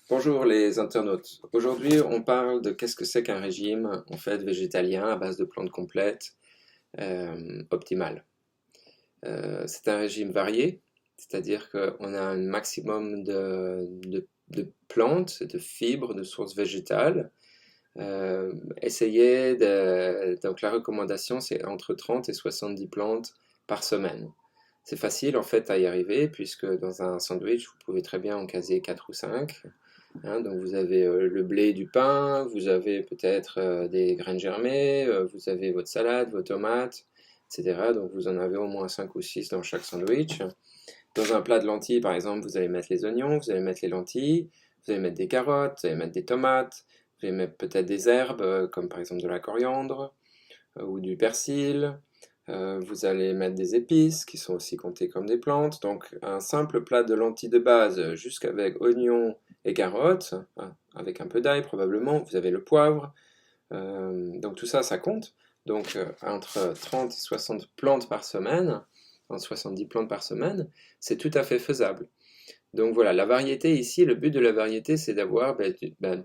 Bonjour les internautes. Aujourd'hui, on parle de qu'est-ce que c'est qu'un régime en fait végétalien à base de plantes complètes optimal. C'est un régime varié, c'est-à-dire qu'on a un maximum de plantes, de fibres, de sources végétales. Donc la recommandation, c'est entre 30 et 70 plantes par semaine. C'est facile en fait à y arriver puisque dans un sandwich, vous pouvez très bien en caser 4 ou 5. Hein, donc vous avez le blé du pain, vous avez peut-être des graines germées, vous avez votre salade, vos tomates, etc. Donc vous en avez au moins 5 ou 6 dans chaque sandwich. Dans un plat de lentilles, par exemple, vous allez mettre les oignons, vous allez mettre les lentilles, vous allez mettre des carottes, vous allez mettre des tomates, vous allez mettre peut-être des herbes, comme par exemple de la coriandre ou du persil. Vous allez mettre des épices qui sont aussi comptées comme des plantes. Donc un simple plat de lentilles de base jusqu'avec oignons et carottes, hein, avec un peu d'ail probablement. Vous avez le poivre. Donc tout ça, ça compte. Donc entre 30 et 60 plantes par semaine, entre 70 plantes par semaine, c'est tout à fait faisable. Donc voilà, la variété ici, le but de la variété, c'est d'avoir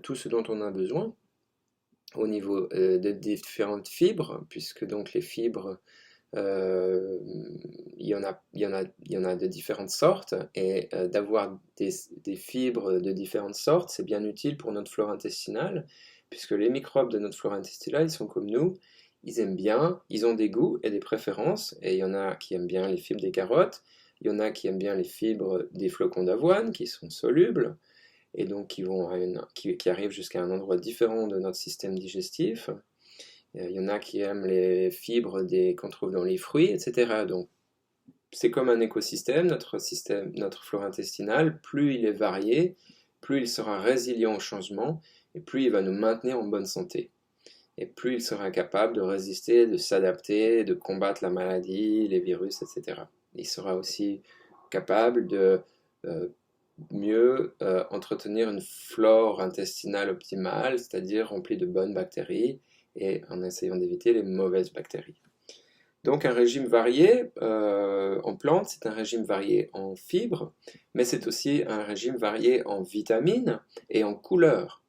tout ce dont on a besoin au niveau de différentes fibres, puisque donc les fibres, euh, il y en a de différentes sortes, et d'avoir des fibres de différentes sortes, c'est bien utile pour notre flore intestinale, puisque les microbes de notre flore intestinale, ils sont comme nous, ils aiment bien, ils ont des goûts et des préférences, et il y en a qui aiment bien les fibres des carottes, il y en a qui aiment bien les fibres des flocons d'avoine, qui sont solubles, et donc qui arrivent jusqu'à un endroit différent de notre système digestif. Il y en a qui aiment les fibres qu'on trouve dans les fruits, etc. Donc c'est comme un écosystème, notre flore intestinale, plus il est varié, plus il sera résilient au changement, et plus il va nous maintenir en bonne santé. Et plus il sera capable de résister, de s'adapter, de combattre la maladie, les virus, etc. Il sera aussi capable de euh, mieux entretenir une flore intestinale optimale, c'est-à-dire remplie de bonnes bactéries, et en essayant d'éviter les mauvaises bactéries. Donc un régime varié en plantes, c'est un régime varié en fibres, mais c'est aussi un régime varié en vitamines et en couleurs.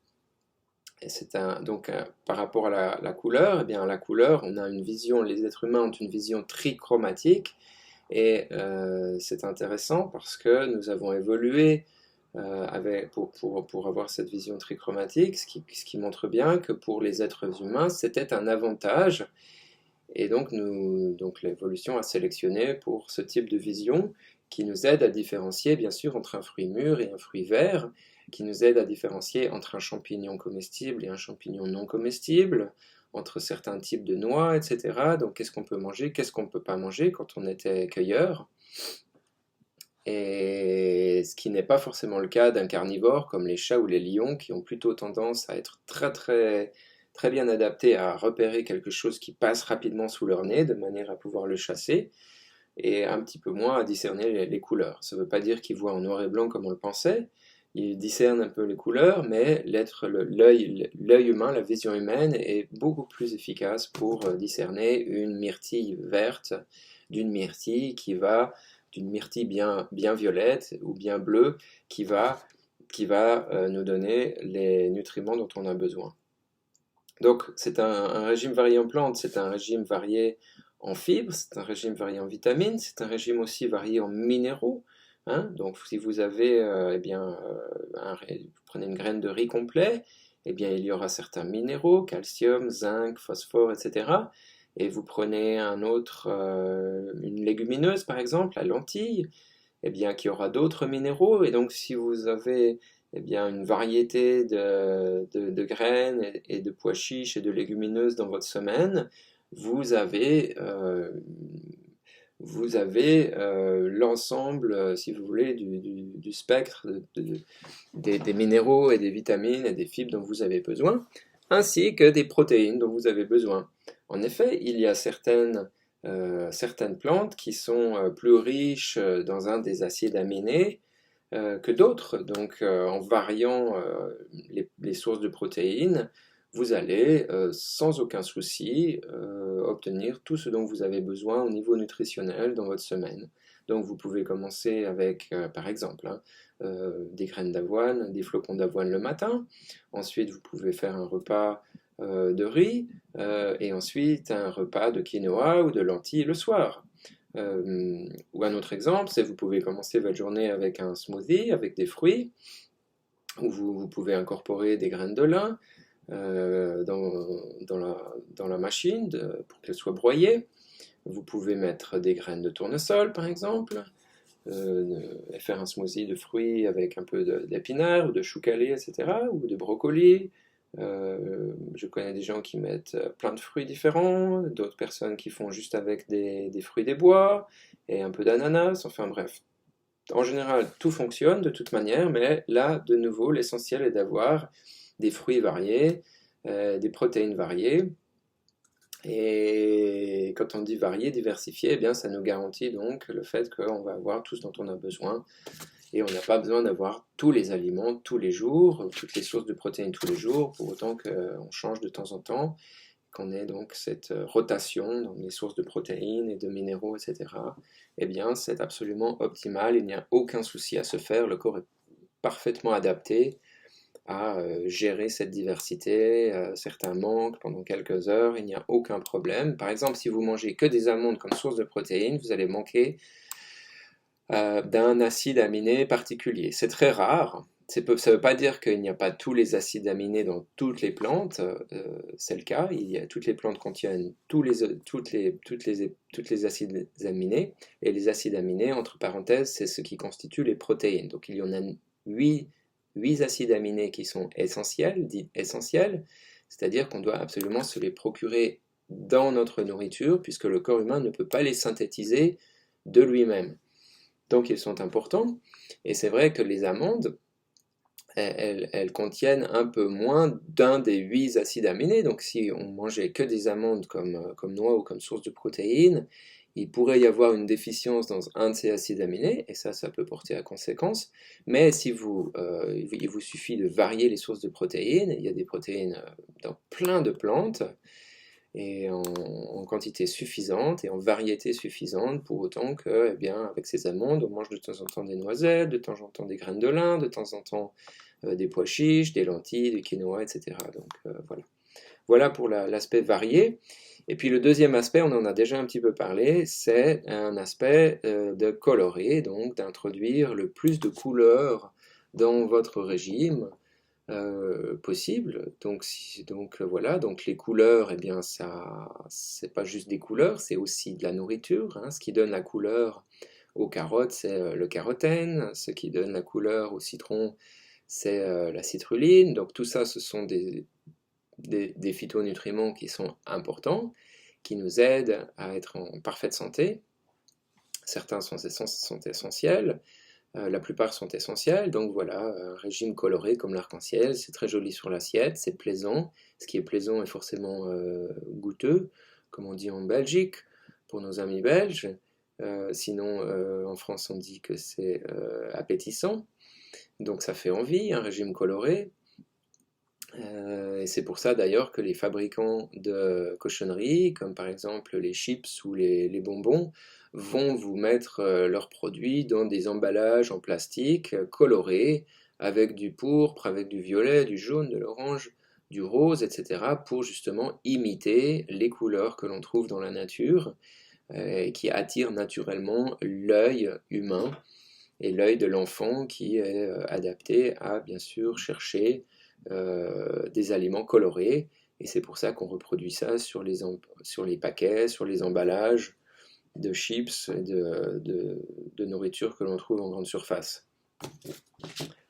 Et par rapport à la couleur, eh bien la couleur, on a une vision, les êtres humains ont une vision trichromatique, et c'est intéressant parce que nous avons évolué pour avoir cette vision trichromatique, ce qui montre bien que pour les êtres humains, c'était un avantage. Et donc l'évolution a sélectionné pour ce type de vision qui nous aide à différencier bien sûr entre un fruit mûr et un fruit vert, qui nous aide à différencier entre un champignon comestible et un champignon non comestible, entre certains types de noix, etc. Donc qu'est-ce qu'on peut manger, qu'est-ce qu'on ne peut pas manger quand on était cueilleur. Et ce qui n'est pas forcément le cas d'un carnivore comme les chats ou les lions qui ont plutôt tendance à être très bien adaptés à repérer quelque chose qui passe rapidement sous leur nez de manière à pouvoir le chasser et un petit peu moins à discerner les couleurs. Ça ne veut pas dire qu'ils voient en noir et blanc comme on le pensait, ils discernent un peu les couleurs, mais l'œil humain, la vision humaine est beaucoup plus efficace pour discerner une myrtille verte d'une myrtille d'une myrtille bien violette ou bien bleue qui va nous donner les nutriments dont on a besoin. Donc c'est un régime varié en plantes, c'est un régime varié en fibres, c'est un régime varié en vitamines, c'est un régime aussi varié en minéraux. Hein. Donc si vous avez, vous prenez une graine de riz complet, eh bien il y aura certains minéraux, calcium, zinc, phosphore, etc. Et vous prenez une légumineuse par exemple, la lentille, eh bien qui aura d'autres minéraux. Et donc si vous avez eh bien, une variété de graines et de pois chiches et de légumineuses dans votre semaine, vous avez, euh, vous avez l'ensemble, si vous voulez, du spectre des minéraux et des vitamines et des fibres dont vous avez besoin, ainsi que des protéines dont vous avez besoin. En effet, il y a certaines plantes qui sont plus riches dans un des acides aminés que d'autres. Donc, en variant les sources de protéines, vous allez sans aucun souci obtenir tout ce dont vous avez besoin au niveau nutritionnel dans votre semaine. Donc, vous pouvez commencer avec, par exemple, hein, des graines d'avoine, des flocons d'avoine le matin. Ensuite, vous pouvez faire un repas de riz et ensuite un repas de quinoa ou de lentilles le soir. Ou un autre exemple, c'est vous pouvez commencer votre journée avec un smoothie, avec des fruits, où vous pouvez incorporer des graines de lin dans la machine pour qu'elles soient broyées. Vous pouvez mettre des graines de tournesol, par exemple, et faire un smoothie de fruits avec un peu d'épinards ou de chou calé, etc., ou de brocoli. Je connais des gens qui mettent plein de fruits différents, d'autres personnes qui font juste avec des fruits des bois et un peu d'ananas, enfin bref. En général, tout fonctionne de toute manière, mais là, de nouveau, l'essentiel est d'avoir des fruits variés, des protéines variées. Et quand on dit varié, diversifié, eh bien, ça nous garantit donc le fait qu'on va avoir tout ce dont on a besoin. Et on n'a pas besoin d'avoir tous les aliments tous les jours, toutes les sources de protéines tous les jours, pour autant qu'on change de temps en temps, qu'on ait donc cette rotation dans les sources de protéines et de minéraux, etc. Eh bien, c'est absolument optimal, il n'y a aucun souci à se faire, le corps est parfaitement adapté à gérer cette diversité, certains manquent pendant quelques heures, il n'y a aucun problème. Par exemple, si vous mangez que des amandes comme source de protéines, vous allez manquer d'un acide aminé particulier. C'est très rare. Ça ne veut pas dire qu'il n'y a pas tous les acides aminés dans toutes les plantes, c'est le cas. Toutes les plantes contiennent toutes les acides aminés, et les acides aminés, entre parenthèses, c'est ce qui constitue les protéines. Donc il y en a 8 acides aminés qui sont essentiels, dits essentiels, c'est-à-dire qu'on doit absolument se les procurer dans notre nourriture, puisque le corps humain ne peut pas les synthétiser de lui-même. Donc ils sont importants, et c'est vrai que les amandes, elles contiennent un peu moins d'un des 8 acides aminés, donc si on mangeait que des amandes comme noix ou comme source de protéines, il pourrait y avoir une déficience dans un de ces acides aminés, et ça peut porter à conséquence, mais si il vous suffit de varier les sources de protéines, il y a des protéines dans plein de plantes, et en quantité suffisante et en variété suffisante, pour autant que, eh bien, avec ces amandes, on mange de temps en temps des noisettes, de temps en temps des graines de lin, de temps en temps des pois chiches, des lentilles, du quinoa, etc. Donc voilà. Voilà pour l'aspect varié. Et puis le deuxième aspect, on en a déjà un petit peu parlé, c'est un aspect de colorer, donc d'introduire le plus de couleurs dans votre régime, possible. Donc voilà, donc les couleurs, eh bien ça, c'est pas juste des couleurs, c'est aussi de la nourriture, hein. Ce qui donne la couleur aux carottes, c'est le carotène. Ce qui donne la couleur au citron, c'est la citruline. Donc tout ça, ce sont des phytonutriments qui sont importants, qui nous aident à être en parfaite santé. Certains sont essentiels. La plupart sont essentiels, donc voilà, un régime coloré comme l'arc-en-ciel, c'est très joli sur l'assiette, c'est plaisant. Ce qui est plaisant est forcément goûteux, comme on dit en Belgique, pour nos amis belges. Sinon, en France, on dit que c'est appétissant, donc ça fait envie, un régime coloré. Et c'est pour ça d'ailleurs que les fabricants de cochonneries, comme par exemple les chips ou les bonbons, vont vous mettre leurs produits dans des emballages en plastique colorés, avec du pourpre, avec du violet, du jaune, de l'orange, du rose, etc., pour justement imiter les couleurs que l'on trouve dans la nature, et qui attirent naturellement l'œil humain et l'œil de l'enfant qui est adapté à, bien sûr, chercher des aliments colorés, et c'est pour ça qu'on reproduit ça sur les paquets, sur les emballages de chips et de nourriture que l'on trouve en grande surface.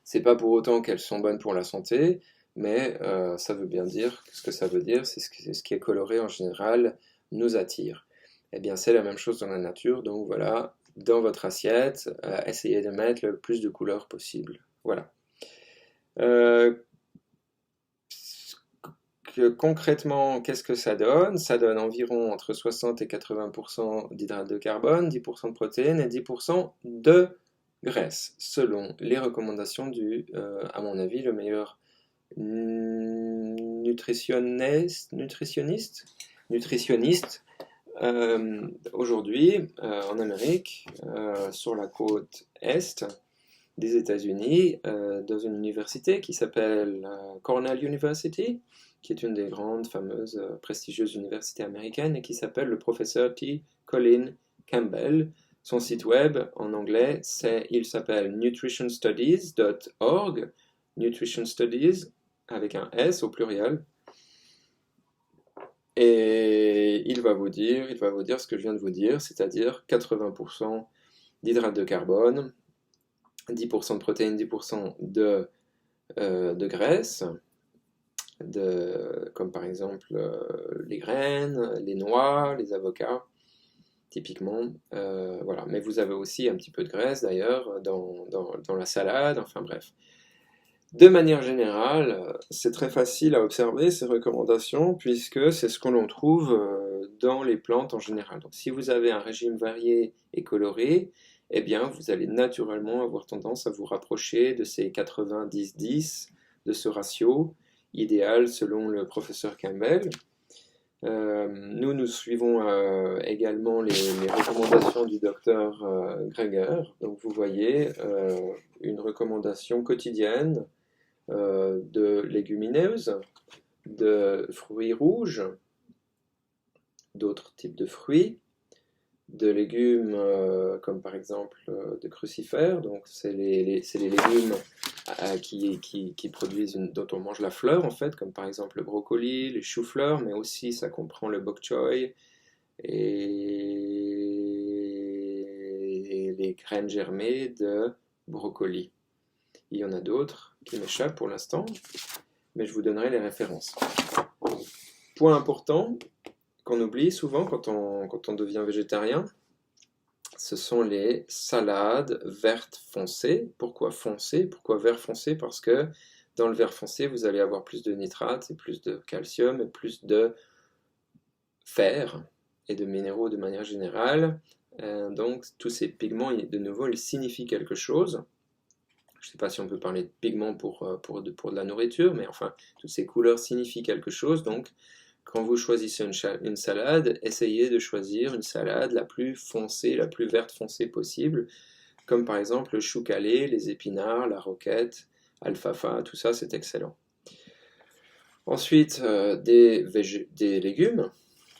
C'est pas pour autant qu'elles sont bonnes pour la santé, mais ça veut bien dire, ce que ça veut dire, c'est ce qui est coloré en général nous attire. Eh bien c'est la même chose dans la nature, donc voilà, dans votre assiette, essayez de mettre le plus de couleurs possible. Voilà. Concrètement, qu'est-ce que ça donne? Ça donne environ entre 60 et 80% d'hydrates de carbone, 10% de protéines et 10% de graisse, selon les recommandations à mon avis, le meilleur nutritionniste aujourd'hui en Amérique, sur la côte Est. des États-Unis, dans une université qui s'appelle Cornell University, qui est une des grandes, fameuses, prestigieuses universités américaines, et qui s'appelle le professeur T. Colin Campbell. Son site web en anglais, il s'appelle nutritionstudies.org, Nutrition Studies avec un S au pluriel. Et il va vous dire ce que je viens de vous dire, c'est-à-dire 80% d'hydrates de carbone, 10% de protéines, 10% de graisse, comme par exemple les graines, les noix, les avocats, typiquement. Voilà. Mais vous avez aussi un petit peu de graisse d'ailleurs dans la salade, enfin bref. De manière générale, c'est très facile à observer ces recommandations puisque c'est ce que l'on trouve dans les plantes en général. Donc si vous avez un régime varié et coloré, eh bien vous allez naturellement avoir tendance à vous rapprocher de ces 90-10, de ce ratio idéal selon le professeur Campbell. Nous suivons également les recommandations du docteur Greger. Donc vous voyez une recommandation quotidienne de légumineuses, de fruits rouges, d'autres types de fruits, de légumes comme par exemple de crucifères, donc c'est les légumes qui produisent dont on mange la fleur en fait, comme par exemple le brocoli, les choux-fleurs, mais aussi ça comprend le bok choy et les graines germées de brocoli. Il y en a d'autres qui m'échappent pour l'instant, mais je vous donnerai les références. Point important qu'on oublie souvent quand on devient végétarien, ce sont les salades vertes foncées. Pourquoi foncées? Pourquoi vert foncé? Parce que dans le vert foncé, vous allez avoir plus de nitrates et plus de calcium et plus de fer et de minéraux de manière générale. Donc tous ces pigments, de nouveau, ils signifient quelque chose. Je ne sais pas si on peut parler de pigments pour de la nourriture, mais enfin, toutes ces couleurs signifient quelque chose. Donc, quand vous choisissez une salade, essayez de choisir une salade la plus foncée, la plus verte foncée possible, comme par exemple le chou calé, les épinards, la roquette, alfalfa, tout ça, c'est excellent. Ensuite, des légumes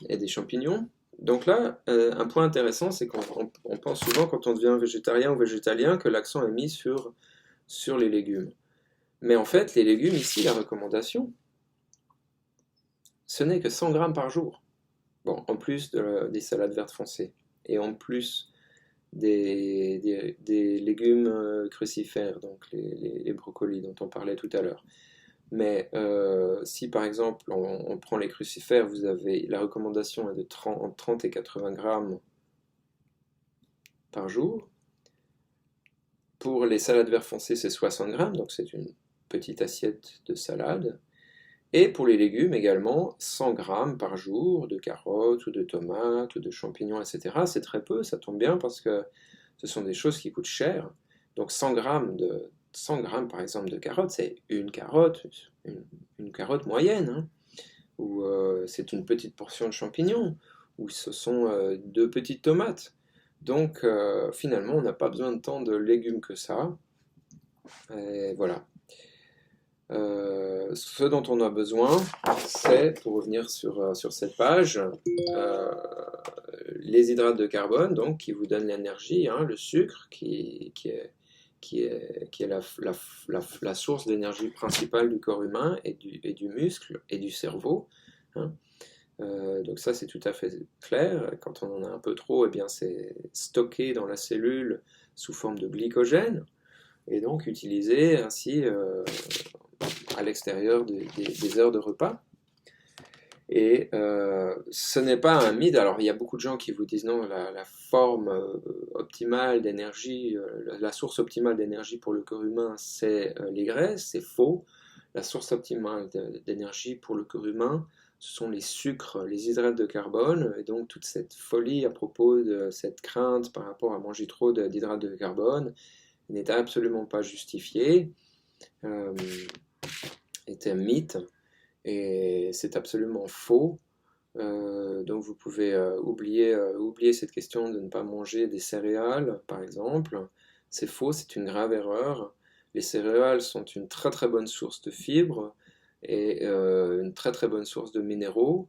et des champignons. Donc là, un point intéressant, c'est qu'on pense souvent quand on devient végétarien ou végétalien que l'accent est mis sur les légumes. Mais en fait, les légumes, ici, la recommandation, ce n'est que 100 grammes par jour. Bon, en plus des salades vertes foncées, et en plus des légumes crucifères, donc les brocolis dont on parlait tout à l'heure. Mais si par exemple on prend les crucifères, vous avez la recommandation est de entre 30 et 80 grammes par jour. Pour les salades vertes foncées, c'est 60 grammes, donc c'est une petite assiette de salade. Et pour les légumes également, 100 grammes par jour de carottes ou de tomates ou de champignons, etc. C'est très peu, ça tombe bien parce que ce sont des choses qui coûtent cher. Donc 100 grammes par exemple de carottes, c'est une carotte moyenne, hein, ou c'est une petite portion de champignons, ou ce sont 2 petites tomates. Donc finalement, on n'a pas besoin de tant de légumes que ça. Et voilà. Ce dont on a besoin, c'est, pour revenir sur cette page, les hydrates de carbone, donc qui vous donnent l'énergie, hein, le sucre qui est la source d'énergie principale du corps humain et du muscle et du cerveau, hein. Donc ça c'est tout à fait clair. Quand on en a un peu trop, eh bien c'est stocké dans la cellule sous forme de glycogène et donc utilisé ainsi à l'extérieur des heures de repas. Et ce n'est pas un mythe. Alors il y a beaucoup de gens qui vous disent non, la forme optimale d'énergie, la source optimale d'énergie pour le corps humain, c'est les graisses. C'est faux. La source optimale d'énergie pour le corps humain, ce sont les sucres, les hydrates de carbone. Et donc toute cette folie à propos de cette crainte par rapport à manger trop d'hydrates de carbone n'est absolument pas justifiée. Est un mythe. Et c'est absolument faux. Donc vous pouvez oublier cette question de ne pas manger des céréales, par exemple. C'est faux, c'est une grave erreur. Les céréales sont une très très bonne source de fibres et une très très bonne source de minéraux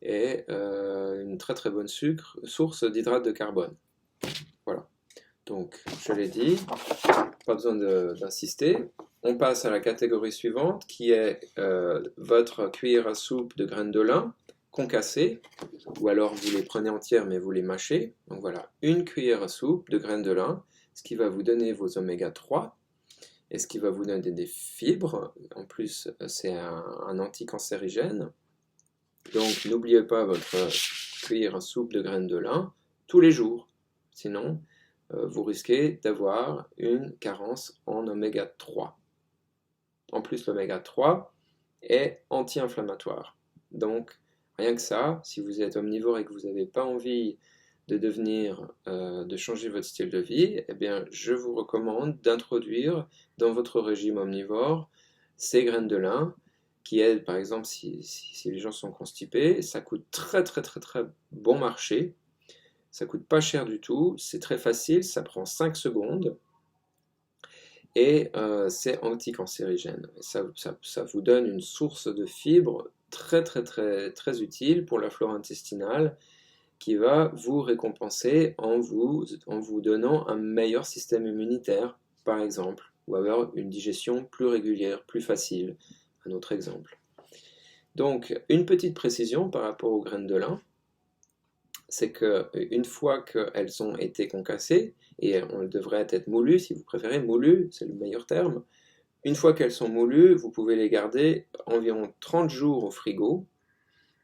et une très très bonne source d'hydrate de carbone. Voilà. Donc, je l'ai dit, pas besoin d'insister. On passe à la catégorie suivante qui est votre cuillère à soupe de graines de lin concassées, ou alors vous les prenez entières mais vous les mâchez. Donc voilà, une cuillère à soupe de graines de lin, ce qui va vous donner vos oméga 3 et ce qui va vous donner des fibres. En plus, c'est un anticancérigène. Donc n'oubliez pas votre cuillère à soupe de graines de lin tous les jours. Sinon, vous risquez d'avoir une carence en oméga 3. En plus, l'oméga 3 est anti-inflammatoire. Donc, rien que ça, si vous êtes omnivore et que vous n'avez pas envie de changer votre style de vie, eh bien, je vous recommande d'introduire dans votre régime omnivore ces graines de lin qui aident, par exemple, si les gens sont constipés, ça coûte très très très très bon marché, ça coûte pas cher du tout, c'est très facile, ça prend 5 secondes et c'est anticancérigène. Ça vous donne une source de fibres très très très très utile pour la flore intestinale qui va vous récompenser en vous donnant un meilleur système immunitaire, par exemple, ou avoir une digestion plus régulière, plus facile, un autre exemple. Donc, une petite précision par rapport aux graines de lin, c'est qu'une fois qu'elles ont été concassées, et on devrait être moulues, si vous préférez, moulues, c'est le meilleur terme, une fois qu'elles sont moulues, vous pouvez les garder environ 30 jours au frigo,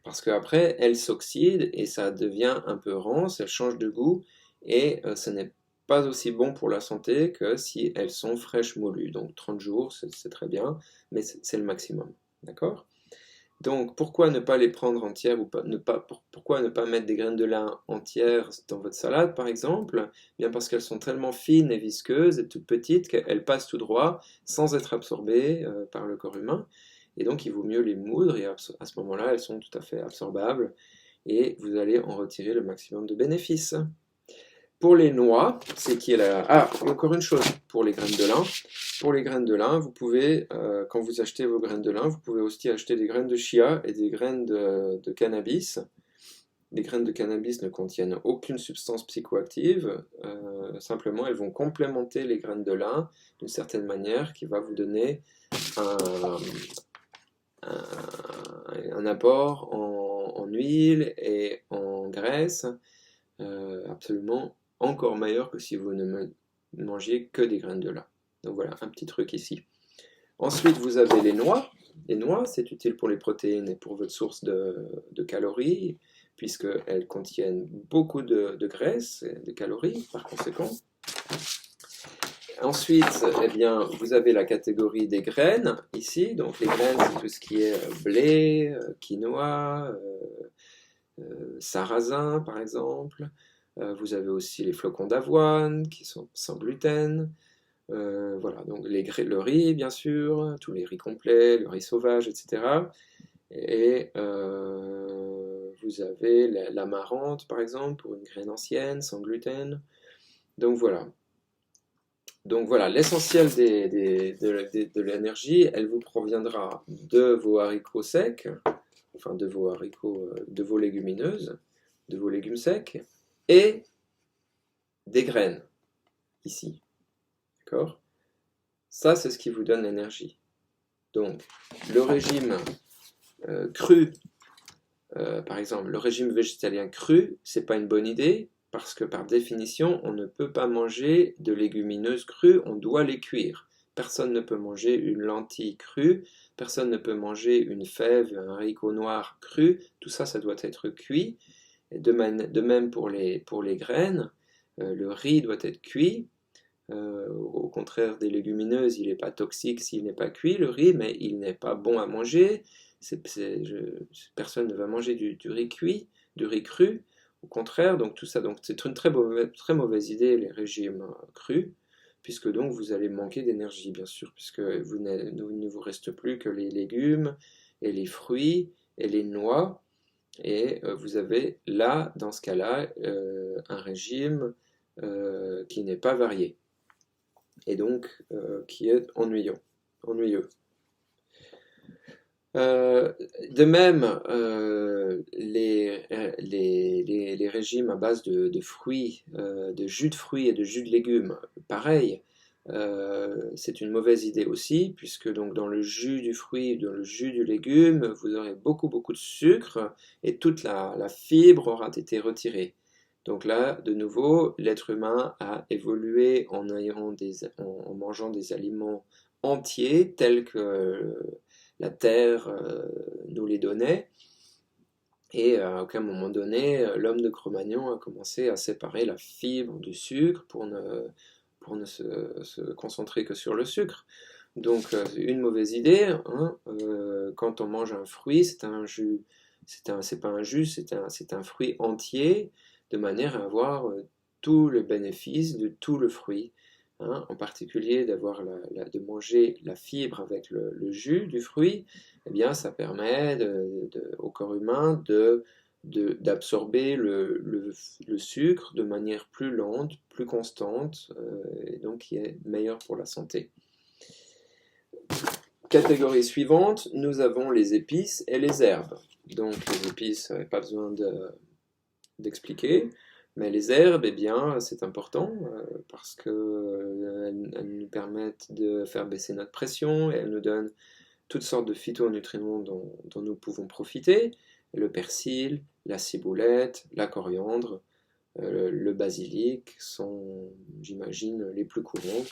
parce qu'après, elles s'oxydent et ça devient un peu rance, elles changent de goût, et ce n'est pas aussi bon pour la santé que si elles sont fraîches moulues. Donc 30 jours, c'est très bien, mais c'est le maximum. D'accord? Donc, pourquoi ne pas les prendre entières ou pourquoi ne pas mettre des graines de lin entières dans votre salade, par exemple? Bien parce qu'elles sont tellement fines et visqueuses et toutes petites qu'elles passent tout droit sans être absorbées par le corps humain. Et donc, il vaut mieux les moudre et à ce moment-là, elles sont tout à fait absorbables et vous allez en retirer le maximum de bénéfices. Pour les noix, c'est qui est là. Ah, et encore une chose, pour les graines de lin. Pour les graines de lin, vous pouvez, quand vous achetez vos graines de lin, vous pouvez aussi acheter des graines de chia et des graines de cannabis. Les graines de cannabis ne contiennent aucune substance psychoactive, simplement elles vont complémenter les graines de lin d'une certaine manière qui va vous donner un, un apport en huile et en graisse absolument encore meilleur que si vous ne mangiez que des graines de lin. Donc voilà, un petit truc ici. Ensuite, vous avez les noix. Les noix, c'est utile pour les protéines et pour votre source de calories, puisqu'elles contiennent beaucoup de graisse et de calories, par conséquent. Ensuite, eh bien, vous avez la catégorie des graines, ici. Donc les graines, c'est tout ce qui est blé, quinoa, sarrasin, par exemple. Vous avez aussi les flocons d'avoine qui sont sans gluten. Voilà, donc le riz, bien sûr, tous les riz complets, le riz sauvage, etc. Et vous avez l'amarante, par exemple, pour une graine ancienne, sans gluten. Donc voilà. Donc voilà, l'essentiel de l'énergie, elle vous proviendra de vos haricots secs, enfin de vos haricots, de vos légumineuses, de vos légumes secs, et des graines, ici. D'accord? Ça, c'est ce qui vous donne l'énergie. Donc, le régime cru, par exemple, le régime végétalien cru, c'est pas une bonne idée, parce que par définition, on ne peut pas manger de légumineuses crues, on doit les cuire. Personne ne peut manger une lentille crue, personne ne peut manger une fève, un haricot noir cru, tout ça, ça doit être cuit. Et de même pour les graines, le riz doit être cuit. Au contraire des légumineuses, il n'est pas toxique s'il n'est pas cuit, le riz, mais il n'est pas bon à manger. Personne ne va manger du riz cuit, du riz cru. Au contraire, donc tout ça, donc c'est une très mauvaise idée, les régimes crus, puisque donc vous allez manquer d'énergie, bien sûr, puisque il ne vous reste plus que les légumes et les fruits et les noix. Et vous avez là, dans ce cas-là, un régime qui n'est pas varié. et donc qui est ennuyeux. De même, les régimes à base de fruits, de jus de fruits et de jus de légumes, pareil, c'est une mauvaise idée aussi, puisque donc dans le jus du fruit, dans le jus du légume, vous aurez beaucoup de sucre et toute la fibre aura été retirée. Donc là, de nouveau, l'être humain a évolué en mangeant des aliments entiers tels que la terre nous les donnait. Et à aucun moment donné, l'homme de Cro-Magnon a commencé à séparer la fibre du sucre pour ne se concentrer que sur le sucre. Donc une mauvaise idée, hein, quand on mange un fruit, c'est un jus, c'est pas un jus, c'est un fruit entier, de manière à avoir tout le bénéfice de tout le fruit. Hein, en particulier de manger la fibre avec le jus du fruit, eh bien, ça permet au corps humain d'absorber le sucre de manière plus lente, plus constante, et donc qui est meilleure pour la santé. Catégorie suivante, nous avons les épices et les herbes. Donc les épices, pas besoin d'expliquer. Mais les herbes, eh bien, c'est important parce qu'elles nous permettent de faire baisser notre pression et elles nous donnent toutes sortes de phytonutriments dont nous pouvons profiter. Le persil, la ciboulette, la coriandre, le basilic sont, j'imagine, les plus courants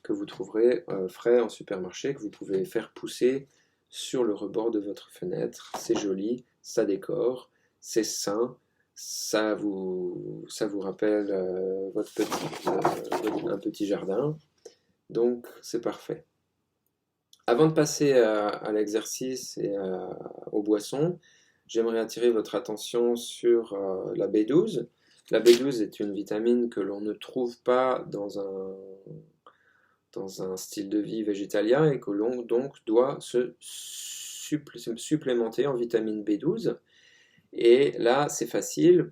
que vous trouverez frais en supermarché, que vous pouvez faire pousser sur le rebord de votre fenêtre. C'est joli, ça décore, c'est sain. Ça vous rappelle un petit jardin, donc c'est parfait. Avant de passer à l'exercice et aux boissons, j'aimerais attirer votre attention sur la B12. La B12 est une vitamine que l'on ne trouve pas dans un style de vie végétalien et que l'on donc doit se supplémenter en vitamine B12. Et là, c'est facile,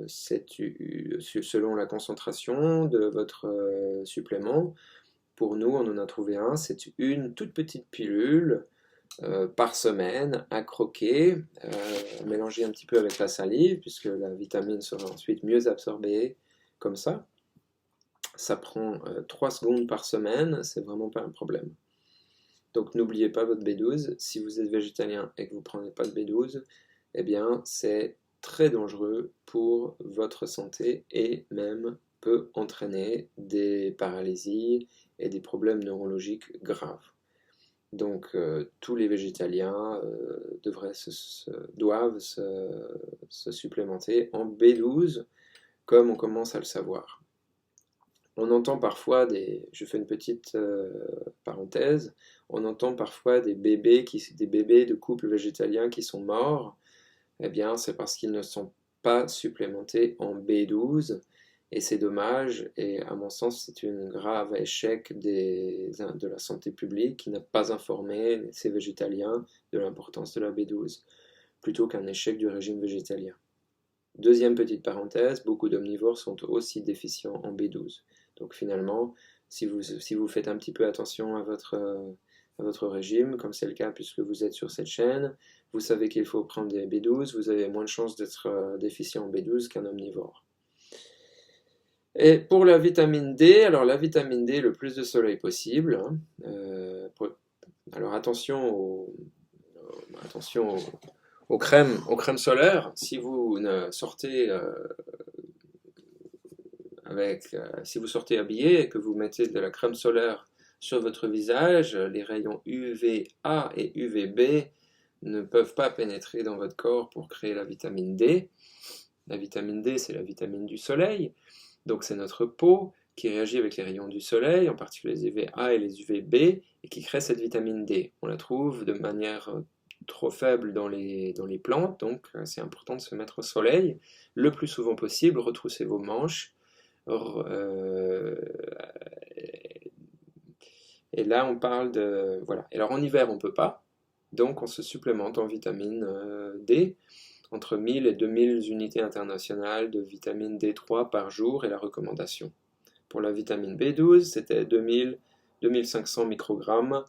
selon la concentration de votre supplément. Pour nous, on en a trouvé un, c'est une toute petite pilule par semaine à croquer, mélanger un petit peu avec la salive, puisque la vitamine sera ensuite mieux absorbée comme ça. Ça prend 3 secondes par semaine, c'est vraiment pas un problème. Donc n'oubliez pas votre B12, si vous êtes végétalien et que vous ne prenez pas de B12, eh bien c'est très dangereux pour votre santé et même peut entraîner des paralysies et des problèmes neurologiques graves. Donc tous les végétaliens doivent se supplémenter en B12 comme on commence à le savoir. On entend parfois je fais une petite parenthèse, on entend parfois des bébés de couples végétaliens qui sont morts. Eh bien, c'est parce qu'ils ne sont pas supplémentés en B12 et c'est dommage. Et à mon sens, c'est un grave échec de la santé publique qui n'a pas informé ces végétaliens de l'importance de la B12, plutôt qu'un échec du régime végétalien. Deuxième petite parenthèse, beaucoup d'omnivores sont aussi déficients en B12. Donc finalement, si vous faites un petit peu attention à votre régime, comme c'est le cas puisque vous êtes sur cette chaîne, vous savez qu'il faut prendre des B12, vous avez moins de chances d'être déficient en B12 qu'un omnivore. Et pour la vitamine D, alors la vitamine D, le plus de soleil possible. Alors attention aux crèmes solaires. Si vous sortez si vous sortez habillé et que vous mettez de la crème solaire sur votre visage, les rayons UVA et UVB ne peuvent pas pénétrer dans votre corps pour créer la vitamine D. La vitamine D, c'est la vitamine du soleil, donc c'est notre peau qui réagit avec les rayons du soleil, en particulier les UVA et les UVB, et qui crée cette vitamine D. On la trouve de manière trop faible dans les plantes, donc c'est important de se mettre au soleil le plus souvent possible, retroussez vos manches, et là on parle de... Voilà. Alors en hiver on ne peut pas, donc on se supplémente en vitamine D, entre 1000 et 2000 unités internationales de vitamine D3 par jour est la recommandation Pour la vitamine B12, c'était 2000-2500 microgrammes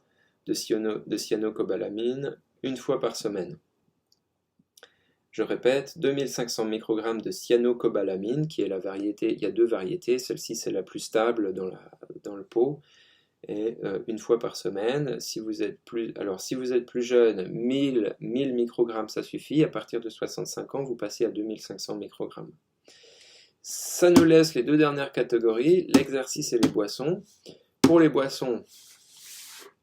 de cyanocobalamin une fois par semaine. Je répète, 2500 microgrammes de cyanocobalamine, qui est la variété, il y a deux variétés, celle-ci c'est la plus stable dans le pot, et une fois par semaine. Si vous êtes plus jeune, 1000 microgrammes ça suffit. À partir de 65 ans, vous passez à 2500 microgrammes. Ça nous laisse les deux dernières catégories, l'exercice et les boissons. Pour les boissons,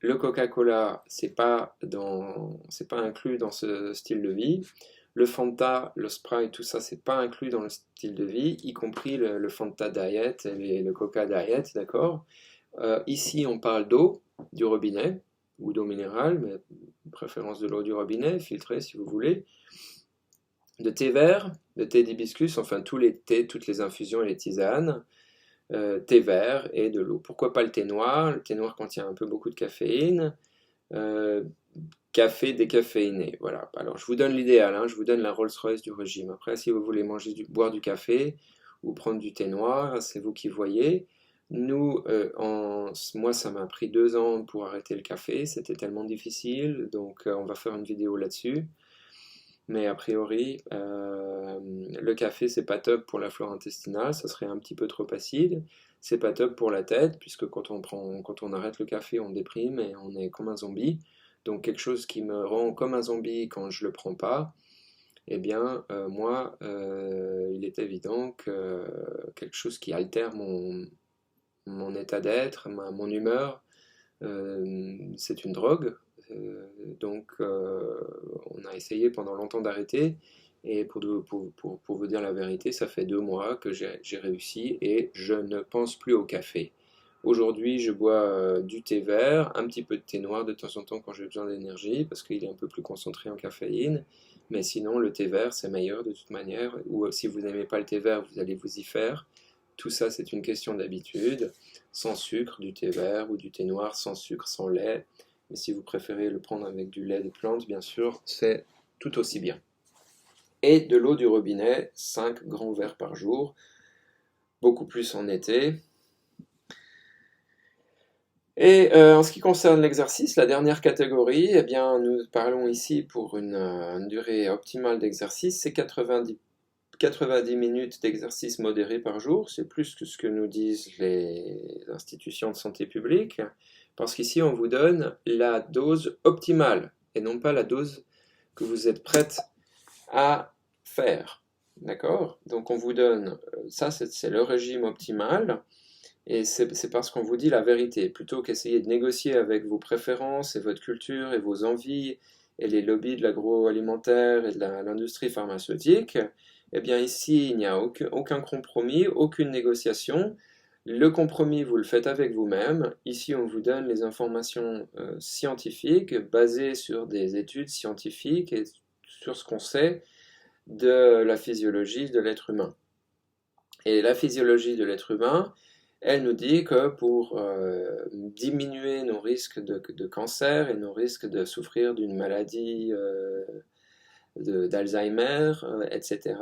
le Coca-Cola, c'est pas inclus dans ce style de vie. Le Fanta, le Sprite, tout ça, c'est pas inclus dans le style de vie, y compris le Fanta Diet et le Coca Diet, d'accord. Ici, on parle d'eau du robinet, ou d'eau minérale, mais de préférence de l'eau du robinet, filtrée si vous voulez. De thé vert, de thé d'hibiscus, enfin tous les thés, toutes les infusions et les tisanes. Thé vert et de l'eau. Pourquoi pas le thé noir? Le thé noir contient beaucoup de caféine. Café décaféiné, voilà. Alors je vous donne l'idéal, hein, je vous donne la Rolls-Royce du régime. Après, si vous voulez boire du café ou prendre du thé noir, c'est vous qui voyez. Nous, moi ça m'a pris 2 ans pour arrêter le café, c'était tellement difficile, donc on va faire une vidéo là-dessus. Mais a priori, le café c'est pas top pour la flore intestinale, ça serait un petit peu trop acide. C'est pas top pour la tête, puisque quand on arrête le café, on déprime et on est comme un zombie. Donc quelque chose qui me rend comme un zombie quand je le prends pas, eh bien moi, il est évident que quelque chose qui altère mon état d'être, mon humeur, c'est une drogue. Donc on a essayé pendant longtemps d'arrêter, et pour vous dire la vérité, ça fait 2 mois que j'ai réussi et je ne pense plus au café. Aujourd'hui, je bois du thé vert, un petit peu de thé noir de temps en temps quand j'ai besoin d'énergie, parce qu'il est un peu plus concentré en caféine. Mais sinon, le thé vert, c'est meilleur de toute manière. Ou si vous n'aimez pas le thé vert, vous allez vous y faire. Tout ça, c'est une question d'habitude. Sans sucre, du thé vert ou du thé noir, sans sucre, sans lait. Mais si vous préférez le prendre avec du lait de plantes, bien sûr, c'est tout aussi bien. Et de l'eau du robinet, 5 grands verres par jour, beaucoup plus en été. Et en ce qui concerne l'exercice, la dernière catégorie, eh bien, nous parlons ici pour une durée optimale d'exercice, c'est 90 minutes d'exercice modéré par jour. C'est plus que ce que nous disent les institutions de santé publique, parce qu'ici on vous donne la dose optimale, et non pas la dose que vous êtes prête à faire. D'accord? Donc on vous donne, ça c'est le régime optimal. Et c'est parce qu'on vous dit la vérité, plutôt qu'essayer de négocier avec vos préférences et votre culture et vos envies et les lobbies de l'agroalimentaire et de l'industrie pharmaceutique. Eh bien ici, il n'y a aucun compromis, aucune négociation. Le compromis, vous le faites avec vous-même. Ici, on vous donne les informations scientifiques basées sur des études scientifiques et sur ce qu'on sait de la physiologie de l'être humain. Et la physiologie de l'être humain, elle nous dit que pour diminuer nos risques de cancer et nos risques de souffrir d'une maladie d'Alzheimer, etc.,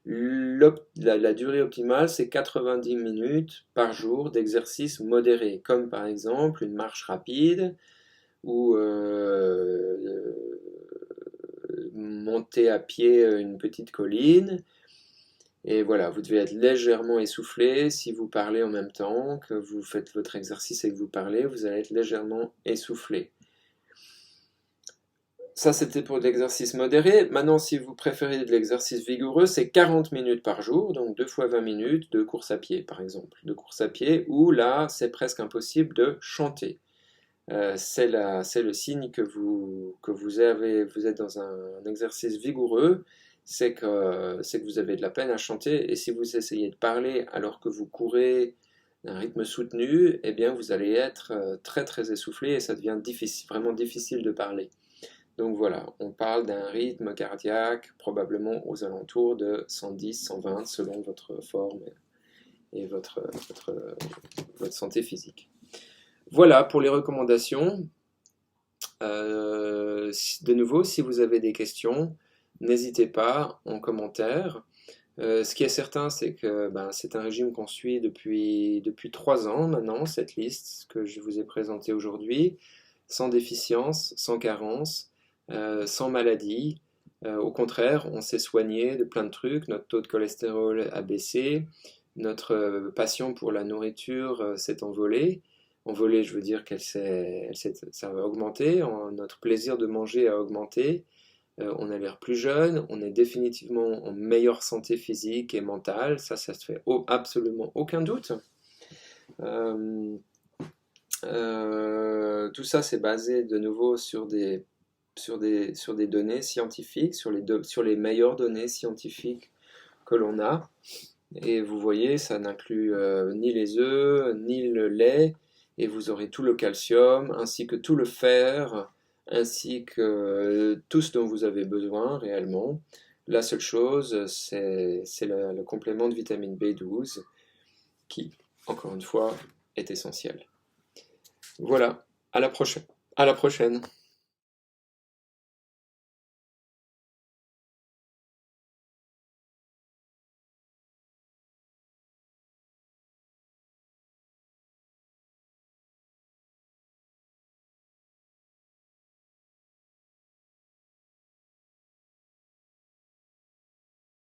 la durée optimale, c'est 90 minutes par jour d'exercice modéré, comme par exemple une marche rapide ou monter à pied une petite colline. Et voilà, vous devez être légèrement essoufflé. Si vous parlez en même temps, que vous faites votre exercice et que vous parlez, vous allez être légèrement essoufflé. Ça, c'était pour l'exercice modéré. Maintenant, si vous préférez de l'exercice vigoureux, c'est 40 minutes par jour, donc 2 fois 20 minutes de course à pied, par exemple. De course à pied, où là, c'est presque impossible de chanter. C'est le signe que vous êtes dans un exercice vigoureux, c'est que vous avez de la peine à chanter, et si vous essayez de parler alors que vous courez d'un rythme soutenu, eh bien vous allez être très très essoufflé et ça devient vraiment difficile de parler. Donc voilà, on parle d'un rythme cardiaque probablement aux alentours de 110-120 selon votre forme et votre santé physique. Voilà pour les recommandations. De nouveau, si vous avez des questions, n'hésitez pas en commentaire. Ce qui est certain, c'est que c'est un régime qu'on suit depuis 3 ans maintenant, cette liste que je vous ai présentée aujourd'hui, sans déficience, sans carence, sans maladie. Au contraire, on s'est soigné de plein de trucs, notre taux de cholestérol a baissé, notre passion pour la nourriture s'est envolée. Envolée, je veux dire ça a augmenté, notre plaisir de manger a augmenté. On a l'air plus jeune, on est définitivement en meilleure santé physique et mentale, ça se fait absolument aucun doute. Euh, tout ça, c'est basé de nouveau sur des données scientifiques, sur les meilleures données scientifiques que l'on a. Et vous voyez, ça n'inclut ni les œufs, ni le lait, et vous aurez tout le calcium, ainsi que tout le fer, ainsi que tout ce dont vous avez besoin réellement. La seule chose, c'est le complément de vitamine B12, qui, encore une fois, est essentiel. Voilà, à la prochaine. À la prochaine.